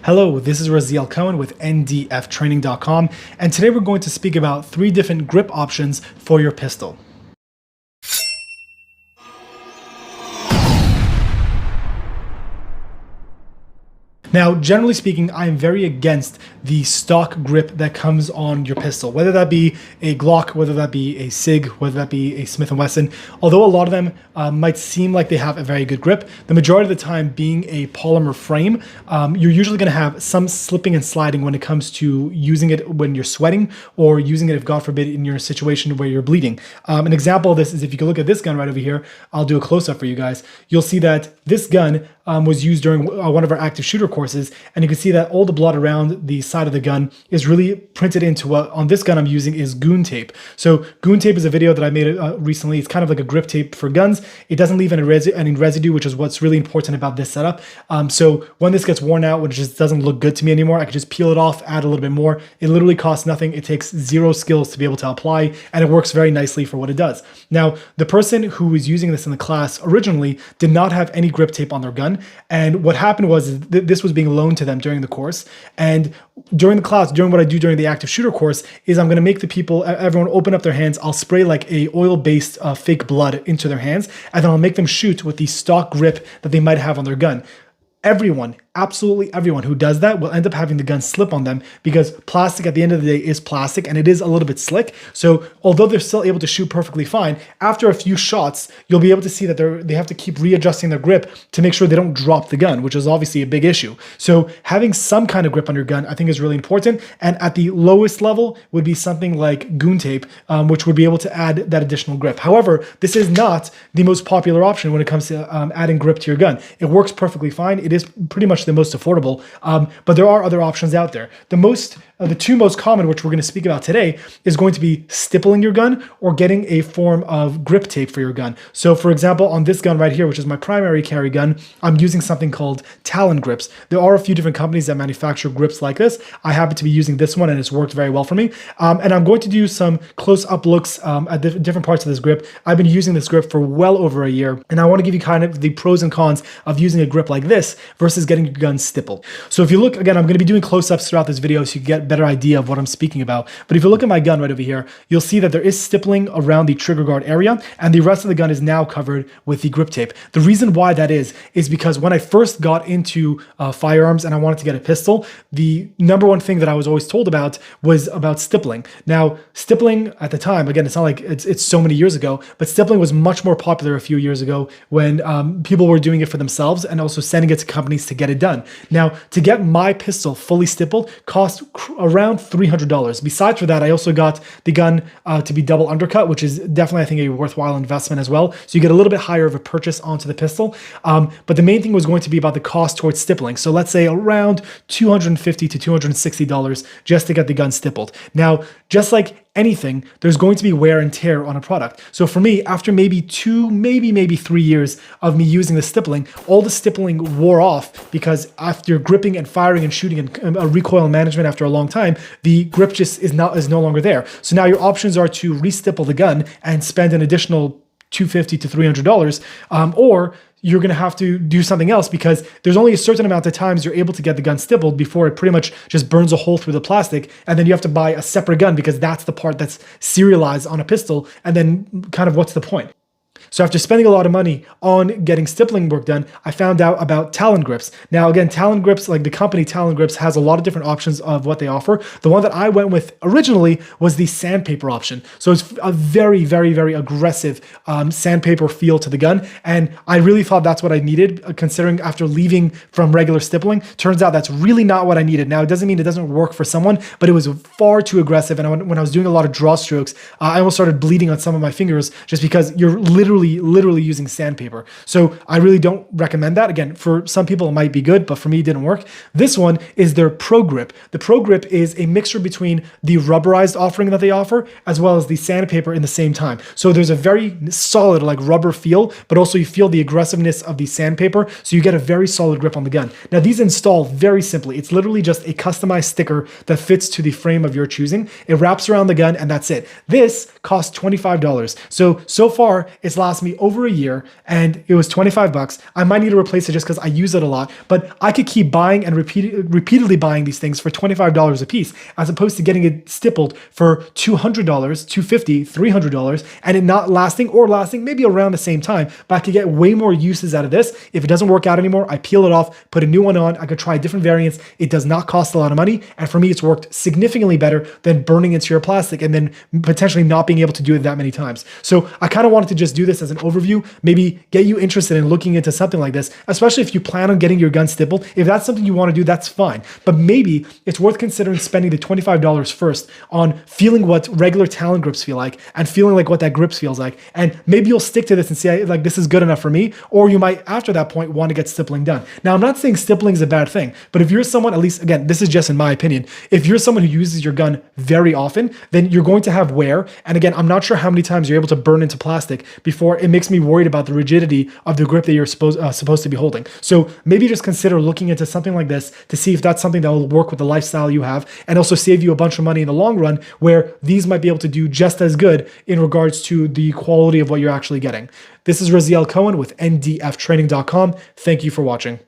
Hello, this is Raziel Cohen with ndftraining.com, and today we're going to speak about 3 different grip options for your pistol. Now, generally speaking, I am very against the stock grip that comes on your pistol, whether that be a Glock, whether that be a SIG, whether that be a Smith & Wesson. Although a lot of them might seem like they have a very good grip, the majority of the time being a polymer frame, you're usually going to have some slipping and sliding when it comes to using it when you're sweating or using it, if God forbid, in your situation where you're bleeding. An example of this is if you can look at this gun right over here, I'll do a close-up for you guys. You'll see that this gun was used during one of our active shooter courses, and you can see that all the blood around the side of the gun is really printed into what on this gun I'm using is Goon Tape. So Goon Tape is a video that I made recently. It's kind of like a grip tape for guns. It doesn't leave any residue, which is what's really important about this setup. So when this gets worn out, when it just doesn't look good to me anymore, I can just peel it off, add a little bit more. It literally costs nothing. It takes 0 skills to be able to apply, and it works very nicely for what it does. Now, the person who was using this in the class originally did not have any grip tape on their gun. And what happened was this was being loaned to them during the course. And during the class, during what I do during the active shooter course, is I'm going to make the people, everyone open up their hands. I'll spray like a oil-based fake blood into their hands, and then I'll make them shoot with the stock grip that they might have on their gun. Everyone, absolutely everyone who does that will end up having the gun slip on them because plastic at the end of the day is plastic and it is a little bit slick. So although they're still able to shoot perfectly fine, after a few shots, you'll be able to see that they have to keep readjusting their grip to make sure they don't drop the gun, which is obviously a big issue. So having some kind of grip on your gun, I think is really important. And at the lowest level would be something like Goon Tape, which would be able to add that additional grip. However, this is not the most popular option when it comes to adding grip to your gun. It works perfectly fine. It is pretty much the most affordable, but there are other options out there. The 2 most common, which we're going to speak about today, is going to be stippling your gun or getting a form of grip tape for your gun. So for example, on this gun right here, which is my primary carry gun, I'm using something called Talon Grips. There are a few different companies that manufacture grips like this. I happen to be using this one and it's worked very well for me. And I'm going to do some close-up looks at different parts of this grip. I've been using this grip for well over a year, and I want to give you kind of the pros and cons of using a grip like this versus getting your gun stippled. So if you look, again, I'm going to be doing close-ups throughout this video so you get better idea of what I'm speaking about. But if you look at my gun right over here, you'll see that there is stippling around the trigger guard area, and the rest of the gun is now covered with the grip tape. The reason why that is because when I first got into firearms and I wanted to get a pistol, the number one thing that I was always told about was about stippling. Now, stippling at the time, again, it's not like it's so many years ago, but stippling was much more popular a few years ago when people were doing it for themselves and also sending it to companies to get it done. Now, to get my pistol fully stippled cost around $300. Besides for that, I also got the gun to be double undercut, which is definitely, I think, a worthwhile investment as well. So you get a little bit higher of a purchase onto the pistol. But the main thing was going to be about the cost towards stippling. So let's say around $250 to $260 just to get the gun stippled. Now, just like anything, there's going to be wear and tear on a product. So for me, after maybe 2, maybe 3 years of me using the stippling, all the stippling wore off because after gripping and firing and shooting and recoil management after a long time, the grip just is no longer there. So now your options are to re-stipple the gun and spend an additional $250 to $300, or you're going to have to do something else because there's only a certain amount of times you're able to get the gun stippled before it pretty much just burns a hole through the plastic, and then you have to buy a separate gun because that's the part that's serialized on a pistol, and then kind of what's the point? So after spending a lot of money on getting stippling work done, I found out about Talon Grips. Now again, Talon Grips, like the company Talon Grips, has a lot of different options of what they offer. The one that I went with originally was the sandpaper option. So it's a very, very, very aggressive sandpaper feel to the gun. And I really thought that's what I needed, considering after leaving from regular stippling. Turns out that's really not what I needed. Now, it doesn't mean it doesn't work for someone, but it was far too aggressive. And when I was doing a lot of draw strokes, I almost started bleeding on some of my fingers just because you're literally using sandpaper. So I really don't recommend that. Again, for some people it might be good, but for me it didn't work. This one is their Pro Grip. The Pro Grip is a mixture between the rubberized offering that they offer as well as the sandpaper in the same time. So there's a very solid like rubber feel, but also you feel the aggressiveness of the sandpaper. So you get a very solid grip on the gun. Now these install very simply. It's literally just a customized sticker that fits to the frame of your choosing. It wraps around the gun and that's it. This costs $25. So far it's lasted last me over a year and it was 25 bucks. I might need to replace it just because I use it a lot, but I could keep buying and repeatedly buying these things for $25 a piece, as opposed to getting it stippled for $200, $250, $300, and it not lasting, or lasting maybe around the same time, but I could get way more uses out of this. If it doesn't work out anymore, I peel it off, put a new one on. I could try different variants. It does not cost a lot of money. And for me, it's worked significantly better than burning into your plastic and then potentially not being able to do it that many times. So I kind of wanted to just do this as an overview, maybe get you interested in looking into something like this, especially if you plan on getting your gun stippled. If that's something you want to do, that's fine. But maybe it's worth considering spending the $25 first on feeling what regular Talon grips feel like and feeling like what that grips feels like. And maybe you'll stick to this and say, like, this is good enough for me. Or you might, after that point, want to get stippling done. Now, I'm not saying stippling is a bad thing, but if you're someone, at least, again, this is just in my opinion, if you're someone who uses your gun very often, then you're going to have wear. And again, I'm not sure how many times you're able to burn into plastic before it makes me worried about the rigidity of the grip that you're supposed to be holding. So maybe just consider looking into something like this to see if that's something that will work with the lifestyle you have and also save you a bunch of money in the long run, where these might be able to do just as good in regards to the quality of what you're actually getting. This is Raziel Cohen with ndftraining.com. Thank you for watching.